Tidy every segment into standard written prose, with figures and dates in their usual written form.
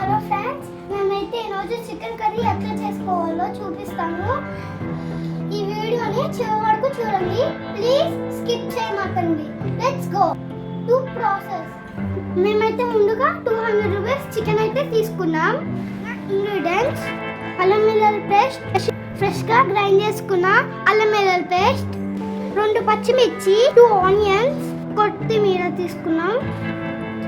Hello friends, మేమైతే ఈరోజు chicken curry ఎట్లా చేసుకోవాలో చూపిస్తాను. ఈ వీడియోని చివరి వరకు చూడండి. ప్లీజ్ స్కిప్ చేయమాకండి. Let's go to process. మేమైతే ముందుగా 200 రూపీస్ చికెన్ అయితే తీసుకున్నాం. ఇంగ్రీడియంట్స్: అల్లం వెల్లుల్లి పేస్ట్, ఫ్రెష్గా గ్రైండ్ చేసుకున్న అల్లం వెల్లుల్లి పేస్ట్, 2 పచ్చిమిర్చి, 2 ఆనియన్స్, కొత్తిమీర తీసుకున్నాం.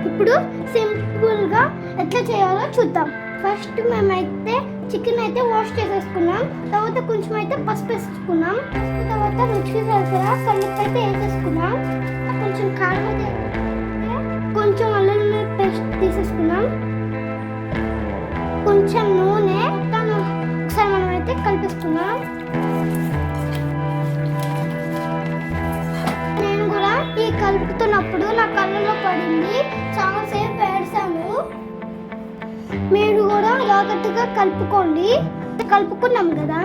ఇప్పుడు సింపుల్గా ఎట్లా చేయాలో చూద్దాం. ఫస్ట్ మేమైతే చికెన్ అయితే వాష్ చేసేసుకున్నాం. తర్వాత కొంచెం అయితే పసుపు వేసుకున్నాం. తర్వాత రుచికి సరిపడా కల్లుప్పు అయితే వేసేసుకున్నాం. కొంచెం కారం అయితే కొంచెం అల్లం పేస్ట్ తీసేసుకున్నాం. కొంచెం నూనె ఒకసారి మనం అయితే కలిపేసుకున్నాం. నేను కూడా ఈ కలుపుతున్నప్పుడు నా కళ్ళలో పడింది, చాలాసేపు ఏడ్చాను. మీరు కూడా జాగ్రత్తగా కలుపుకోండి. కలుపుకున్నాం కదా,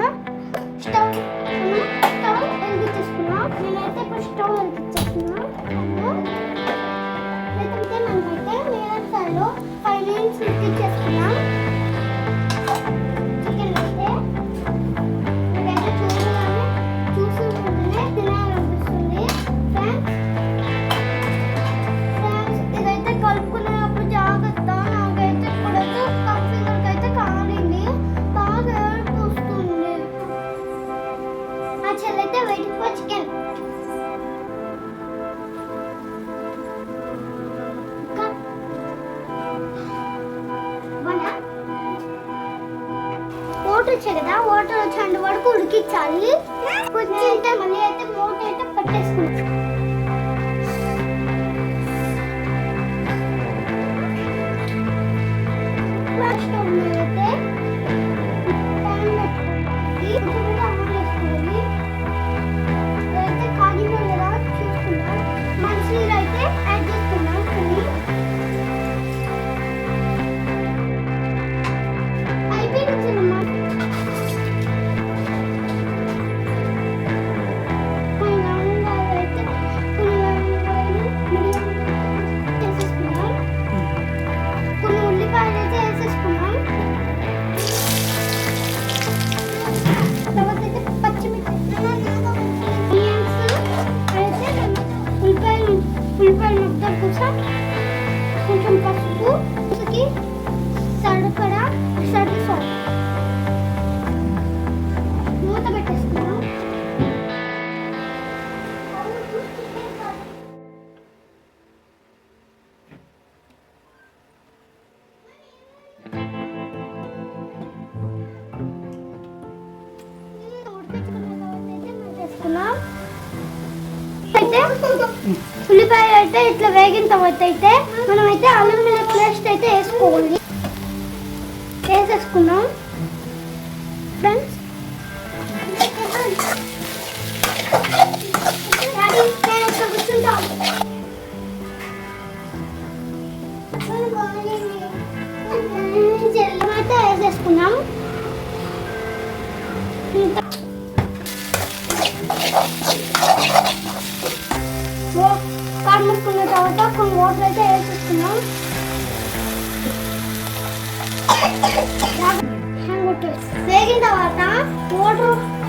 స్టవ్ వెలిగించేసుకున్నాం. నేనైతే ఇప్పుడు స్టవ్ వెలిగించేస్తున్నాను. లేకపోతే మనమైతే మీడియం ఫ్లేమ్లో 5 మినిట్స్ ఉడికించేసుకున్నాం. చికెన్ అయితే మీరైతే చూసి వెంటనే తినాలనిపిస్తుంది. ఫ్రెండ్స్, ఇదైతే కలుపుకునేటప్పుడు జాగ్రత్త. నాకైతే ఇప్పుడైతే కంప్లీట్గా అయితే కాలింది, బాగా ఏడుపు వస్తుంది. మా చెల్లైతే వెయిటింగ్ ఫర్ చికెన్. వాటర్ వచ్చాయి కదా, వాటర్ వచ్చేంత వరకు ఉడికించాలి. కొంచెం మళ్ళీ అయితే మూట అయితే పట్టేసుకుంటాం. ఉల్లిపాయలు ముద్దల కోసం కొంచెం పసుపు, సరిపడా సాల్ట్, మూత పెట్టేసుకున్నాం. ఉల్లిపాయలు అయితే ఇట్లా వేగిన తర్వాత అయితే మనమైతే అల్లం వెల్లుల్లి పేస్ట్ అయితే వేసుకోవాలి. వేసేసుకున్నాం. ఫ్రెండ్స్, అయితే వేసేసుకున్నాం. కాడముక్కున్న తర్వాత కొన్ని వాటర్ అయితే వేసేసుకున్నాం. వేగిన తర్వాత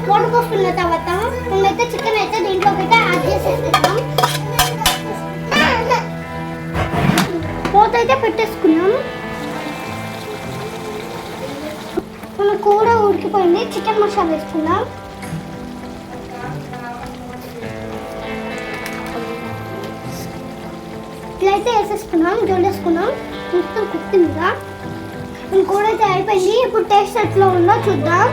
వాటర్ పోసుకున్న తర్వాత మేమైతే చికెన్ అయితే దీంట్లోకి అయితే యాడ్ చేసేసుకున్నాం. మూత అయితే పెట్టేసుకున్నాం. మన కూర ఉడికిపోయింది. చికెన్ మసాలా వేసుకున్నాం. ఇట్లయితే వేసేసుకున్నాం, జోడేసుకున్నాం. మొత్తం కొత్తిమీర. కూర అయితే అయిపోయింది. ఇప్పుడు టేస్ట్ ఎట్లా ఉందో చూద్దాం.